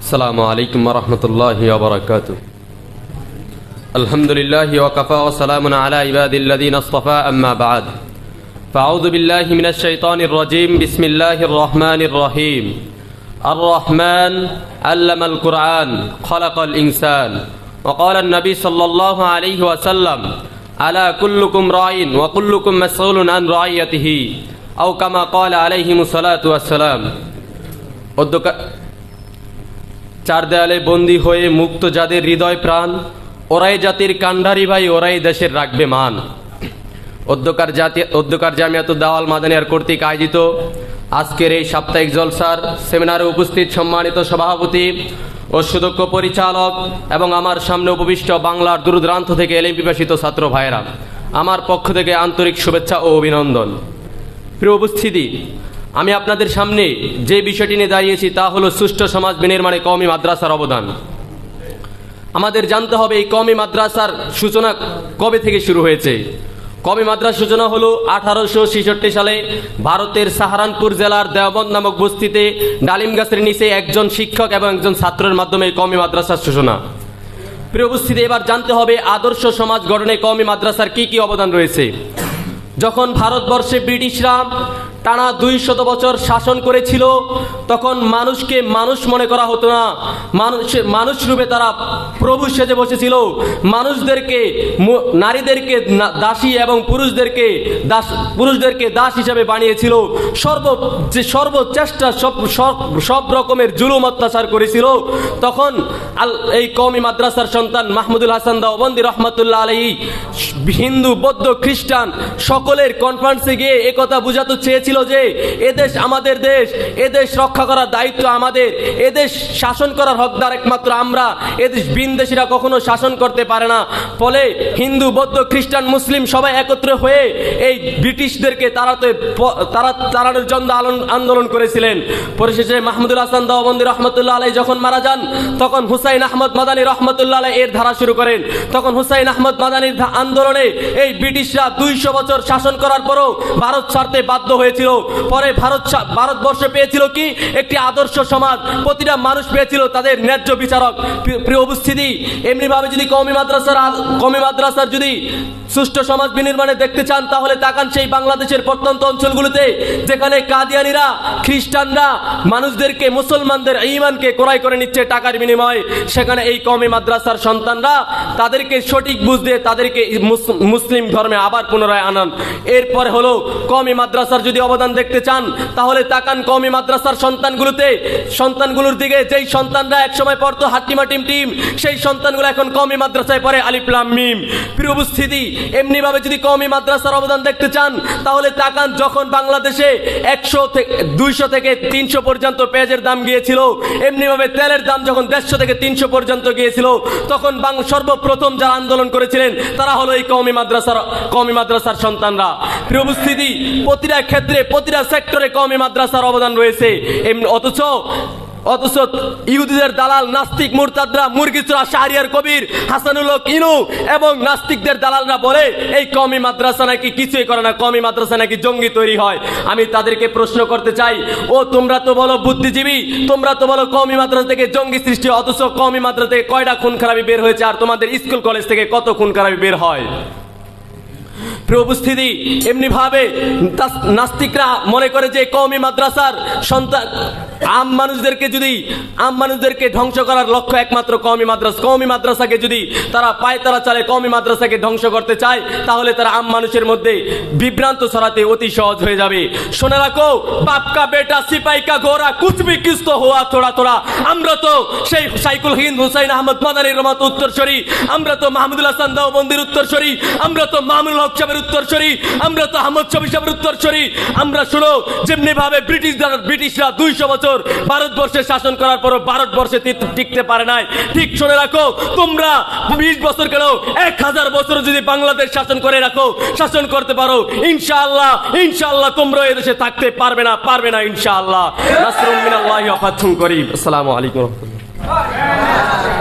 السلام عليكم ورحمة الله وبركاته. الحمد لله وكفى وسلام على عباد الذين اصطفى أما بعد. فأعوذ بالله من الشيطان الرجيم. بسم الله الرحمن الرحيم. الرحمن علم القرآن خلق الإنسان. وقال النبي صلى الله عليه وسلم على كلكم راع وكلكم مسؤول عن رعيته أو كما قال عليهم الصلاة والسلام. চার দেয়ালে বন্দী হয়ে মুক্ত যাদের হৃদয় প্রাণ, ওরাই জাতির কান্ডারি ভাই, ওরাই দেশের রাখবে মান। অধ্যকার জামিয়াতুদ দাওয়াল মাদানিয়ার কর্তৃক আয়োজিত আজকের এই সাপ্তাহিক জলসার সেমিনারে উপস্থিত সম্মানিত সভাপতি ও সুদক্ষ পরিচালক এবং আমার সামনে উপবিষ্ট বাংলার দূরদূরান্ত থেকে এলএম পিপাসিত ছাত্র ভাইয়েরা, আমার পক্ষ থেকে আন্তরিক শুভেচ্ছা ও অভিনন্দন। প্রিয় উপস্থিতি, আমি আপনাদের সামনে যে বিষয়টি নিয়ে দাঁড়িয়েছি তা হলো সুষ্ঠু সমাজ বিনির্মাণে কওমি মাদ্রাসার অবদান। আমাদের জানতে হবে এই কওমি মাদ্রাসার সূচনা কবে থেকে শুরু হয়েছে। কওমি মাদ্রাসার সূচনা হলো 1866 সালে ভারতের সাহারানপুর জেলার দেওবন্দ নামক বস্তিতে ডালিম গাছের নিচে একজন শিক্ষক এবং একজন ছাত্রের মাধ্যমে কওমি মাদ্রাসার সূচনা। প্রিয় উপস্থিতি, এবার জানতে হবে আদর্শ সমাজ গঠনে কওমি মাদ্রাসার কি কি অবদান রয়েছে। যখন ভারতবর্ষে ব্রিটিশরা টানা 200 বছর শাসন করেছিল, তখন মানুষকে মানুষ মনে করা হতো না, মানুষ রূপে তারা প্রভু সেজে বসেছিল। মানুষদেরকে, নারীদেরকে দাসী এবং পুরুষদেরকে দাস হিসাবে বানিয়েছিল। সর্বচেষ্টা সব রকমের জুলুম অত্যাচার করেছিল। তখন এই কওমি মাদ্রাসার সন্তান মাহমুদুল হাসান দেওবন্দি রহমতুল্লাহ আলাইহি হিন্দু, বৌদ্ধ, খ্রিস্টান সকলের কনফারেন্সে গিয়ে একথা বুঝাতে চেয়েছিল যে এদেশ আমাদের দেশ, এদেশ রক্ষা করার দায়িত্ব আমাদের, এদেশ শাসন করার হকদার একমাত্র আমরা, এদেশ বিনদেশীরা কখনো শাসন করতে পারে না। ফলে হিন্দু, বৌদ্ধ, খ্রিস্টান, মুসলিম সবাই একত্রে হয়ে এই ব্রিটিশদেরকে তাড়ানোর জন্য আন্দোলন করেছিলেন। পরিশেষে মাহমুদুল হাসান দেওবন্দি রহমতুল্লাহ আলাইহি যখন মারা যান, তখন হুসাইন আহমদ মাদানী রহমতুল্লাহ আলাইহি এর ধারা শুরু করেন। তখন হুসাইন আহমদ মাদানীর আন্দোলনে এই ব্রিটিশরা 200 বছর শাসন করার পরও ভারত ছাড়তে বাধ্য হয়েছিল। পরে ভারতবর্ষ পেয়েছিল কি একটি আদর্শ সমাজ, প্রতিটা মানুষ পেয়েছিল তাদের ন্যায্য বিচারক। প্রিয় উপস্থিতি, এমনিভাবে যদি কওমি মাদ্রাসার যদি সুষ্ঠু সমাজ বিনির্মাণে দেখতে চান, তাহলে তাকান সেই বাংলাদেশের প্রত্যন্ত অঞ্চলগুলোতে, যেখানে কাদিয়ানিরা, খ্রিস্টানরা মানুষদেরকে, মুসলমানদের ঈমানকে ক্রয় করে নিচ্ছে টাকার বিনিময়ে। সেখানে এই কওমি মাদ্রাসার সন্তানরা তাদেরকে সঠিক বুঝ দিয়ে তাদেরকে মুসলিম ধর্মে আবার পুনরায় আনান। এরপরে হলো কওমি মাদ্রাসার যদি অবদান দেখতে চান, তাহলে তাকান কওমি মাদ্রাসার সন্তানগুলোর দিকে। যেই সন্তানরা একসময় পড়তো হাট্টিমা টিম টিম, সেই সন্তানগুলো এখন কওমি মাদ্রাসায় পড়ে আলিফ লাম মিম। প্রিয় উপস্থিতি, এমনিভাবে যদি কওমি মাদ্রাসার অবদান দেখতে চান, তাহলে তাকান যখন বাংলাদেশে 200 থেকে 300 পর্যন্ত পেঁয়াজের দাম গিয়েছিল, এমনিভাবে তেলের দাম যখন 150 থেকে 300 পর্যন্ত গিয়েছিল, তখন সর্বপ্রথম যারা আন্দোলন করেছিলেন তারা হলো এই কওমি মাদ্রাসার সন্তানরা। প্রিয় উপস্থিতি, প্রতিটা ক্ষেত্রে, প্রতিটা সেক্টরে কওমি মাদ্রাসার অবদান রয়েছে। অথচ ইহুদিদের দালাল, নাস্তিক, মুরতাদরা, মুরগিচোরা, শাহরিয়ার কবির, হাসানুল হক ইনু এবং নাস্তিকদের দালালরা বলে এই কওমি মাদ্রাসা নাকি কিছুই করে না, কওমি মাদ্রাসা নাকি জঙ্গি তৈরি হয়। আমি তাদেরকে প্রশ্ন করতে চাই, তোমরা তো বলো বুদ্ধিজীবী, তোমরা তো বলো কওমি মাদ্রাসা থেকে জঙ্গি সৃষ্টি, অথচ কওমি মাদ্রাসা থেকে কয়টা খুন খারাপি বের হয়েছে, আর তোমাদের স্কুল কলেজ থেকে কত খুন খারাপি বের হয়। প্রিয় উপস্থিতি, এমনিভাবে নাস্তিকরা মনে করে যে কওমি মাদ্রাসার সন্তান আম মানুষদেরকে ধ্বংস করার লক্ষ্য একমাত্র কওমি মাদ্রাসাকে যদি তারা পায়তারা চালে, কওমি মাদ্রাসাকে ধ্বংস করতে চায়, তাহলে তারা আম মানুষের মধ্যে বিভ্রান্ত ছড়াতে অতি সহজ হয়ে যাবে। শুনে রাখো, বাপ কা বেটা সিপাহি কা ঘোড়া কুছ ভি কিস তো হুয়া থোড়া থোড়া। আমরা তো সেই শাইখুল হিন্দ হুসাইন আহমদ মাদানীর মতো উত্তরসূরি, আমরা তো মাহমুদুল হাসান দেওবন্দির উত্তরসূরি, আমরা তো মামুনুল হক সাহেবের উত্তরসূরি, আমরা তো আহমদ শফি সাহেবের উত্তরসূরি। আমরা শুনো, যেমনি ভাবে ব্রিটিশরা 200 বছর ভারতবর্ষে শাসন করার পরও ভারতবর্ষে টিকতে পারে নাই, ঠিক শুনে রাখো, তোমরা 20 বছর কেন 1000 বছর যদি বাংলাদেশ শাসন করতে পারো, ইনশাআল্লাহ তোমরা এই দেশে থাকতে পারবে না ইনশাআল্লাহ। নাসরুম মিনাল্লাহি ওয়া ফাতহুন করিম। আসসালামু আলাইকুম ওয়া রাহমাতুল্লাহ।